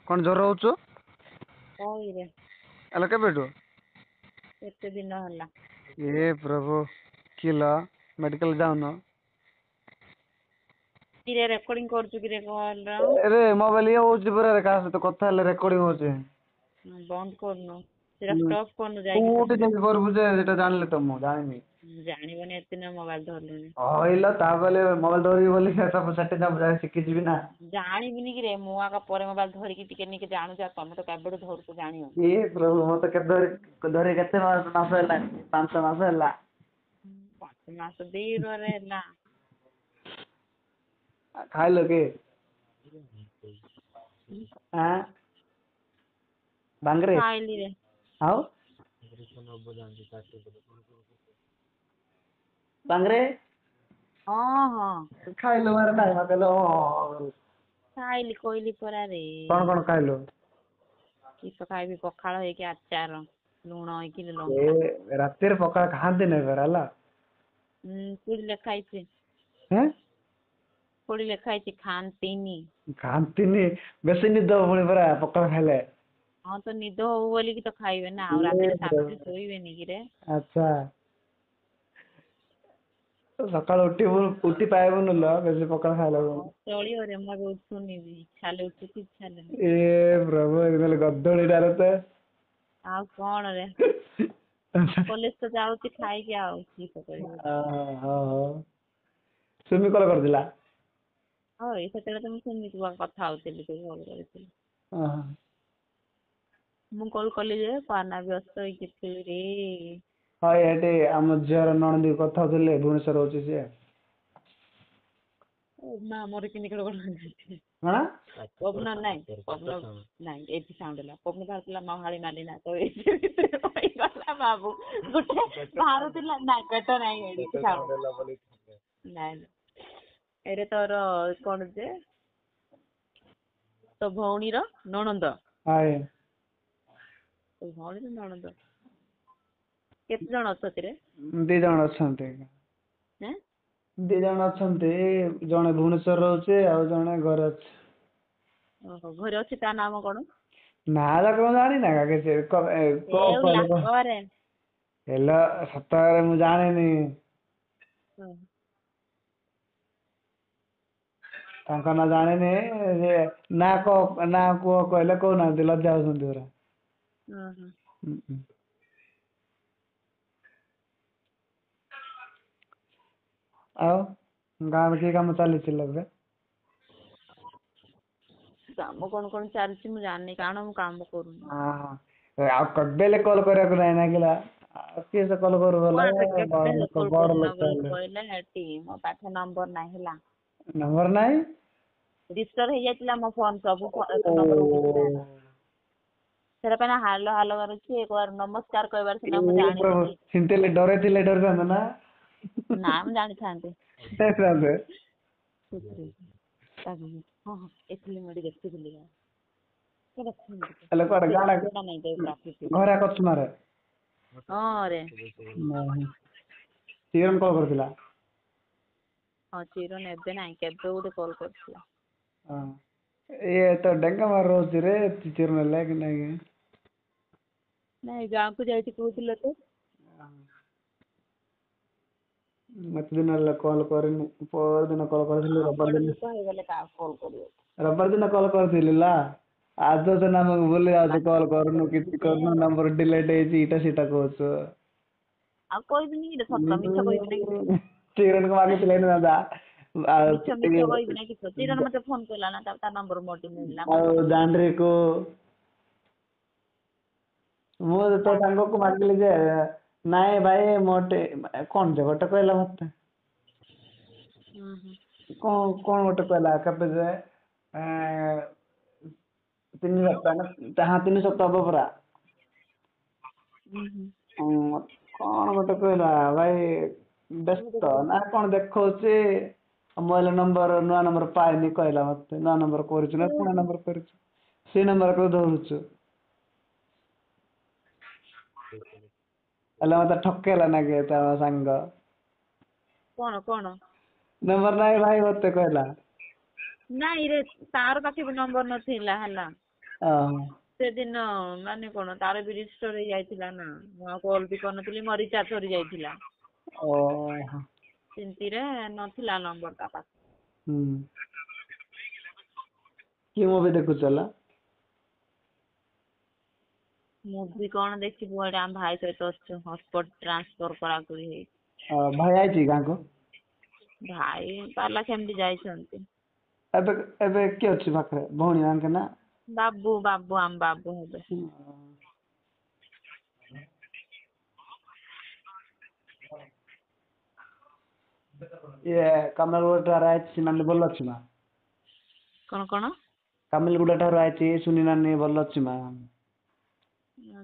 କଣ ଜ୍ୱର ହଉଛୁ? କହିରେ ଆଲୋ କେବେଠୁ? କେତେ ଦିନ ହେଲା। ଏ ପ୍ରଭୁ କିଲ ମେଡିକାଲ ଯାଉନ? କିରେ ରେକର୍ଡିଂ କରୁଛୁ କିରେ କଲ୍ ର? ଆରେ ମୋବାଇଲ ଇଏ ହଉଛି ପୁରା କାହା ସହିତ କଥା ହେଲେ ରେକର୍ଡିଂ ହଉଛି। ବନ୍ଦ କରୁନୁ ସେଟା ହୁଁ। ଷ୍ଟପ୍ କରୁନୁ ଯାଇକି କୋଉଠି ସେଠି। ଯାଇକି କରିବୁ ଯେ ସେଟା ଜାଣିଲେ ତ ମୁଁ ଜାଣିନି। ଜାଣିବନି ଏତେ ଦିନ ମୋବାଇଲ ଧରିଲୁଣି। ହଇଲ ତା ବୋଲେ ମୋବାଇଲ ଧରିବି ବୋଲି ସେଠି ଶିଖିଯିବି ନା। ଜାଣିବିନି କିରେ ମୁଁ ଆଗ ପରେ ମୋବାଇଲ ଧରିକି ଟିକେ ଟିକେ ଜାଣୁଛି ତମେ ତ କେବେଠୁ ଧରୁଛ ଜାଣିବ। ଏ ପ୍ରଭୁ ମତେ କେତେ ଧରି କେତେ ମାସ ହେଲାଣି 5 ମାସ ହେଲା। 5 ମାସ 2 ରେ ହେଲା। ଖାଇଲ କି? ଆଁ ବାଙ୍ଗରେ ଖାଇଲି ରେ। ଆଉ ବାଙ୍ଗରେ ହଁ ହଁ ଖାଇଲ ମାର ନାଇଁ କହିଲ ହଁ। ଖାଇଲି କହିଲି ପରା ରେ। କଣ ଖାଇଲୁ? କିସ ଖାଇବି ପଖାଳ ହେଇକି ଆଚାର ଲୁଣ ହେଇକି ଲଙ୍କା। ଏ ରାତିରେ ପଖାଳ ଖାଆନ୍ତିନି ପରା ହେଲା। କୋଉଠି ଲେଖା ହେଇଛି? ହେଁ କୋଉଠି ଲେଖା ହେଇଛି ଖାଆନ୍ତିନି? ଖାଆନ୍ତିନି ବେଶୀ ନିଦ ହବଣି ପରା ପଖାଳ ଖାଇଲେ। ହଁ ତ ନିଦ ହଉ ବୋଲିକି ତ ଖାଇବେ ନା ଆଉ ଏ ରାତିରେ ଶାନ୍ତିରେ ଶୋଇବେନି କିରେ। ଆଚ୍ଛା ସକାଳୁ ଉଠି ପାଇବୁନି ଲୋ ବେଶୀ ପଖାଳ ଖାଇଲେ। ହଁ ଚଳିବରେ ମୋର ଉଠୁନି ବି ଇଚ୍ଛା ହେଲେ ଉଠୁଛି ଇଚ୍ଛା ହେଲେ ନାହିଁ। ଏ ପ୍ରଭୁ ଗଧୁଳିଟାରେ ତ ଆଉ କଣ ରେ କଲେଜ ତ ଯାଉଛି ଖାଇକି ଆଉ କିସ କରିବି। ହଉ ସୁମି କଲ୍ କରିଥିଲା? ହଇ ସେତେବେଳେ ତ ମୁଁ ସୁମିକୁ କଥା ହଉଥିଲି ତୁ କଲ୍ କରିଥିଲୁ। ଓହୋ ମୁଁ କଲ୍ କଲି ଯେ ବ୍ୟସ୍ତ ହେଇକି ଥିଲି ରେ। ହଁ ଏଠି ଆମ ଝିଅର ନଣନ୍ଦ କଥା ହଉଥିଲେ ଭୁବନେଶ୍ୱର ରହୁଛି ସିଏ। ମା ମୋର କଣ? ପବନ ନାଇଁ ପବନ ନାଇଁ ଏଠି ସାଉଣ୍ଡ ହେଲା ପବନ ବାହାରୁଥିଲା ମହାଳୀ ମାରିନା ତ ଏଇ ବାବୁ ଗୋଟେ ବାହାରୁଥିଲା ନାଇଁ ପେଟ ନାଇଁ ଏଠି ନାଇଁ ଏରେ ତୋର କଣ ଯେ ତୋ ଭଉଣୀର ନଣନ୍ଦ? ହାଏ ତୋ ଭଉଣୀର ନଣନ୍ଦ କେତେ ଜଣ ଅଛନ୍ତି ରେ? 2 ଜଣ ଅଛନ୍ତି। ହେଁ 2 ଜଣ ଅଛନ୍ତି ଜଣେ ଭୁବନେଶ୍ୱର ରହୁଛି ଆଉ ଜଣେ ଘରେ ଅଛି। ଓହୋ ଘରେ ଅଛି ତା ନାମ କଣ? ନା କଣ ଜାଣିନା କିଛି ହେଉଲା କରେ ହେଲୋ ସତରେ ମୁଁ ଜାଣିନି। ହଁ ତାଙ୍କ ନାଁ ଜାଣିନି ସେ ନା କୁହ କହିଲେ କହୁନାହାନ୍ତି ଲଜ୍ଜା ହଉଛନ୍ତି ପୁରା। ଓ ହୋ ହୁଁ ଆଉ ଗାଁରେ କି କାମ ଚାଲିଥିଲା ଏବେ? କାମ କଣ ଚାଲିଛି ମୁଁ ଜାଣିନି କାରଣ ମୁଁ କାମ କରୁନି। ହଁ ଆଉ କବେଲେ କଲ୍ କରିବାକୁ ନାଇଁ ନାଗିଲା ଆଉ କିଏ ସେ କଲ୍ କରୁ କଣ ବଡ ଲୋକ ହେଲେ। ହେଟି ମୋ ପାଖେ ନମ୍ବର ନାହିଁ ହେଲା। ନମ୍ବର ନାହିଁ? ଡିଷ୍ଟର୍ବ ହେଇଯାଇଥିଲା ମୋ ଫୋନ ସବୁ ନମ୍ବର ଉଠିଥିଲା। ଓ ସେଟା ପାଇଁ ହାଲୋ ହାଲୋ କରୁଛି ନମସ୍କାର କହିବାର ସିନା ମୁଁ ପ୍ରଭୁ ଜାଣିଥିଲି। ସେମିତି ହେଲେ ଡରେଇଥାନ୍ତେ ନା। ନା ମୁଁ ଜାଣିଥାନ୍ତି। ହେଇଥାନ୍ତେ। ହଁ ହଁ ଏଥିଲି ମୁଁ ଏଠି ଦେଖୁଥିଲି। ହେଲେ କୁଆଡେ ଗାଁ ଘରେ ଏକା ଅଛୁ ନାରେ ହଁ ରେ ସିଏମ୍ କଲ୍ କରିଥିଲା? ହଁ ଚିରଣ ଏବେ ନାଇଁ କେବେ ଗୋଟେ କଲ୍ କରିଥିଲା। ହଁ ଇଏ ତ ରହୁଛି ରେ ନେଲା କି ନାଇଁ ନାଇଁ ଗାଁକୁ ଯାଇଛି କହୁଥିଲ ତ। ଏତେ ଦିନ ହେଲା କଲ୍ କରିନି ପରଦିନ କଲ୍ କରିଥିଲି ଆଉ ରବିବାର ବଡ ଦିନ। ଲୋକ ହେଇଗଲେ କାହାକୁ କଲ୍ କରିବ। ରବିବାର ଦିନ କଲ୍ କରିଥିଲି ହେଲା ଆଜି ତ ଆମକୁ ଭୁଲି ଯାଉଛୁ ବାକି କଲ୍ କରୁନୁ କିଛି ଯେ କରୁନୁ ନମ୍ବର ଡିଲେଟ୍ ହେଇଛି ଏଇଟା ସେଇଟା କହୁଛୁ। ଆଉ କହିବିନି କିରେ ସତ ମିଛ କହିବି ନା କିସ ମିଛ କହିବି ନା କିସ ଚିରଣ ମତେ ଫୋନ କଲା ନା ତା ନମ୍ବର ମୋଠି ମିଳିଲା ମୁଁ ଆଉ କହିଲି ଦାଣ୍ଡିକୁ ମୁଁ ତୋ ସାଙ୍ଗକୁ ମାଗିଲି ଯେ ନାଇଁ ଭାଇ ମୋଟେ କଣ ଯେ ଗୋଟେ କହିଲା ମତେ ହୁଁ ହୁଁ କଣ ଗୋଟେ କହିଲା କେବେ ଯେ 3 ସପ୍ତାହ ନା 3 ସପ୍ତାହ ହବ ପରା। ହୁଁ ହୁଁ ହଁ କଣ ଗୋଟେ କହିଲା ଭାଇ ବ୍ୟସ୍ତ ନା କଣ ଦେଖଉଛି ମୋବାଇଲ ନମ୍ବର ନୂଆ ନମ୍ବର ପାଇନି କହିଲା ମତେ ନୂଆ ନମ୍ବର କରିଛୁ ନା ପୁଣା ନମ୍ବର କରିଛୁ। ସେଇ ନମ୍ବର କୁ ଧରୁଛୁ। ହେଲେ ମତେ ଠକେଇଲା ନା କେ ତା ସାଙ୍ଗ। କଣ କଣ? ନମ୍ବର ନାହିଁ ଭାଇ ମତେ କହିଲା। ନାଇଁରେ ତାର ପାଖେ ବି ନମ୍ବର ନଥିଲା ହେଲା। ସେଦିନ ମାନେ କଣ ତାର ବି ରେଜିଷ୍ଟର ହେଇଯାଇଥିଲା ନା, ମୁଁ ଆଉ କଲ୍ ବି କରିନଥିଲି, ମୋ ରିଚାର୍ଜ ସରି ଯାଇଥିଲା। ଓହୋ। ସେମିତିରେ ନଥିଲା ନମ୍ବର ତା ପାଖରେ। ହୁଁ। କି ମୁଭି ଦେଖୁଛ ହେଲା? ମୁଭି କଣ ଦେଖିବୁ, ଏଇଟା ଆମ ଭାଇ ସହିତ ଅଛୁ, ହଟସ୍ପଟ ଟ୍ରାନ୍ସଫର କରାକରି ହେଇଛି। ଭାଇ ଆଇଛି ଗାଁକୁ? ଭାଇ ପାଲା କେମିତି ଯାଇଛନ୍ତି। ଏବେ ଏବେ କିଏ ଅଛି ପାଖରେ, ଭଉଣୀ ଆଙ୍କେ ନା? ବାବୁ ଆମ ବାବୁ ହେବେ। ଇଏ କାମଲଗୁଡା ଆଇଛି, ନାନୀ ଭଲ ଅଛି ମା? କଣ? କାମିଲଗୁଡା ଠାରୁ ଆଇଛି ସୁନି ନାନୀ ଭଲ ଅଛି ମା?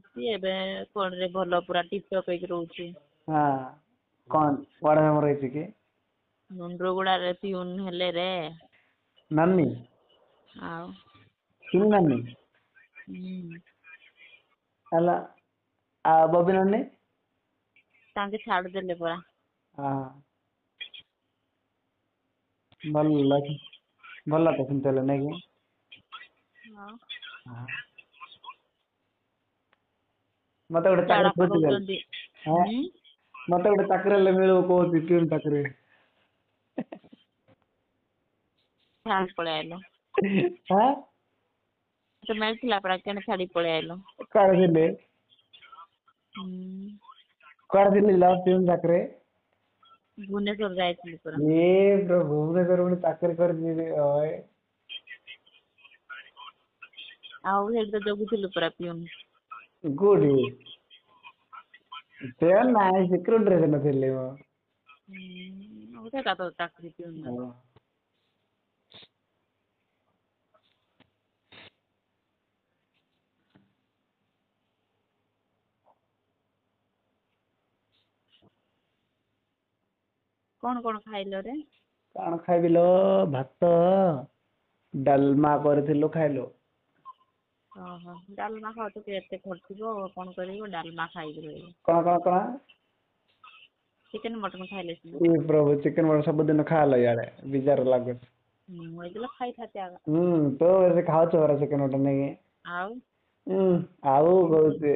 ସିଏ ଏବେ କଣରେ ଭଲ ପୁରା ଟିପଟପ୍ ହେଇକି ରହୁଛି। ହଁ, କଣ ବଡ ଆମର ହେଇଛି କି? ମୁଣ୍ଡଗୁଡାରେ ପିଉନ ହେଲେ ରେ। ନାନୀ? ଆଉ ସୁନି ନାନୀ? ହୁଁ। ହେଲା, ଆଉ ବବି ନାନୀ? ତାଙ୍କେ ଛାଡିଦେଲେ ପରା। ହଁ। ଭଲ ଭଲ ତ ସେମିତି ହେଲେ ନାଇଁ କି? ହଁ। ହଁ। ମତେ ଗୋଟେ ଝାଡା ଚାକରି ଖୋଜିଦେଲେ। ପଡଉଛନ୍ତି। ହଁ, ମତେ ଗୋଟେ ଚାକିରି ହେଲେ ମିଳିବ କହୁଛି, ପିଅନ ଚାକିରି। ଫ୍ରାନ୍ସ ପଳେଇ ଆଇଲ। ଆଁ? ତ ମିଳିଥିଲା ପରା, କେଣେ ଛାଡି ପଳେଇ ଆଇଲ? କୁଆଡେ ଥିଲି? ହୁଁ। କୁଆଡେ ଥିଲି ଲୋ ପିଅନ ଚାକିରି? ଭୁବନେଶ୍ୱର ଯାଇଥିଲି ପରା। ଏ ପ୍ରଭୁ, ଭୁବନେଶ୍ୱରରେ ପୁଣି ଚାକିରି କରିଯିବି ଓଏ। ଆଉ ସେଇଠି ତ ଜଗୁଥିଲୁ ପରା ପିଅନ। କୋଉଠି? ସେ ନାଇଁ ସିକ୍ୟୁରିଟିରେ ଥିଲି ମୁଁ। ସେଇଟା ତ ଚାକିରି ପିଅନ। ହଁ। କଣ ଖାଇଲ ରେ? କଣ ଖାଇବିଲୋ, ଭାତ ଡାଲମା କରିଥିଲୁ ଖାଇଲୁ। ଓହୋ, ଡାଲମା ଖାଉଛ, ଏତେ କରିଥିବ କଣ କରିବ, ଡାଲମା ଖାଇକି ରହିବ। କଣ? ଚିକେନ ମଟନ ଖାଇଲେ ସିନା। ଏ ପ୍ରଭୁ, ଚିକେନ ମଟନ ସବୁଦିନ ଖାଇଲ ଇଆଡେ, ବିଜାର ଲାଗୁଛି। ମୁଁ ଏଇଦିନ ଖାଇଥାନ୍ତି ଆଗ। ହୁଁ, ତୁ ବେଶୀ ଖାଉଛୁ ପରା ଚିକେନ ମଟନ ନେଇକି। ଆଉ ଆଉ କହୁଛି।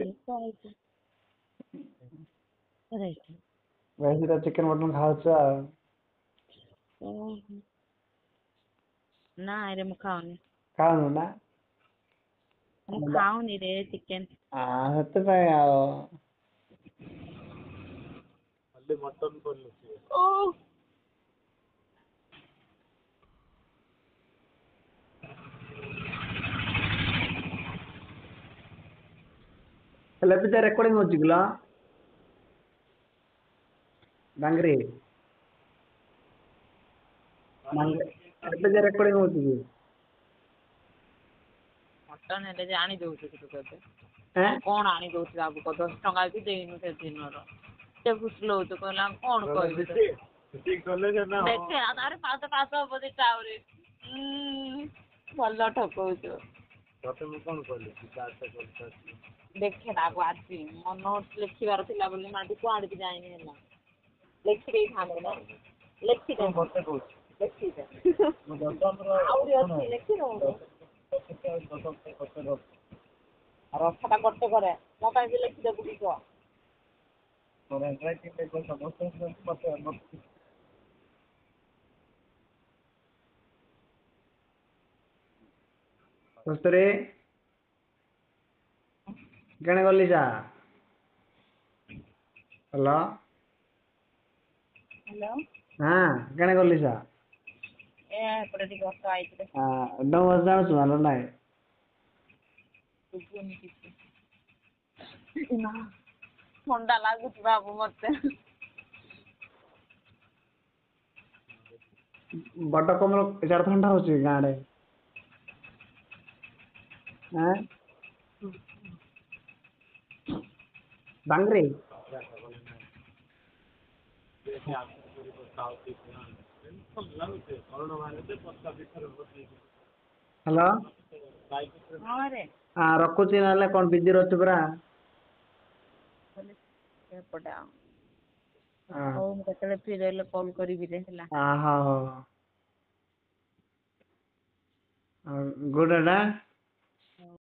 ବେଶୀ ତ ଚିକେନ ମଟନ ଖାଉଛୁ ଆଉ। ଓହୋ। ନାଇଁରେ ମୁଁ ଖାଉନି। ଖାଉନୁ ନା? ମୁଁ ଖାଉନି ରେ ଚିକେନ। ସେଥିପାଇଁ ଆଉ। ଓ ହେଲେ ଏବେ ରେକର୍ଡିଂ ହଉଛି କିଲୋ? ବାଙ୍ଗରି ଏବେ ଯେ ରେକର୍ଡିଂ ହଉଛି କି? ମଟନ ହେଲେ ଜାଣି ଦଉଛୁ ତୁ କେତେ। ଆଁ? କଣ ଆଣି ଦଉଛୁ ବାବୁ କ 10 ଟଙ୍କା ବି ଦେଇନୁ ସେ ଦିନର। ଏତେ ଫୁସୁଲଉଛୁ କହିଲା କଣ କହିବି ତତେ। ଦେଖେ ତାର ପାଦ ହବ ଦିଟା ଆହୁରି। ଭଲ ଠକଉଛୁ। ତତେ ମୁଁ କଣ କହିଲି? ଦେଖେ ବାବୁ ଆଜି ମୋ ନୋଟ ଲେଖିବାର ଥିଲା ବୋଲି ମୁଁ ଆଜି କୁଆଡେ ବି ଯାଇନି ହେଲା। ଲେଖି ଦେଇଥାନ୍ତେ ନା ଲେଖିଦେ ମତେ କହୁଛୁ ଲେଖିଦେ। ଆହୁରି ଅଛି ଲେଖିଦଉନୁ। ଆଉ ରଥଟା ଗୋଟେ କରେ ମୋ ପାଇଁ ବି ଲେଖିଦବୁ କି କହ? କସ୍ତୁରୀ କେଣେ ଗଲି ଯା? ହ୍ୟାଲୋ। ହ୍ୟାଲୋ। ହଁ କେଣେ ଗଲି ଯା? ଏ ଏପଟେ ଟିକେ ବର୍ଷା ଆଇଛି ରେ। ନାଇଁ। ଶୁଭୁନି କିଛି। ଏ ମା ଥଣ୍ଡା ଲାଗୁଛି ବାବୁ ମତେ। ବଡ କମଳ ସିଆଡେ ଥଣ୍ଡା ହଉଛି ଗାଁ ଆଡେ। ଆଁ? ବାଙ୍ଗରି ହ୍ୟାଲୋ। ହଁ ରେ। ରଖୁଛି ନହେଲେ କଣ ବିଜି ରହୁଛୁ ପରା। ଏପଟେ ଆ ହଁ ହଉ ମୁଁ କେତେବେଳେ ଫ୍ରି ରହିଲେ କଲ୍ କରିବି ରେ ହେଲା। ହଉ। ଗୁଡ଼ ନା?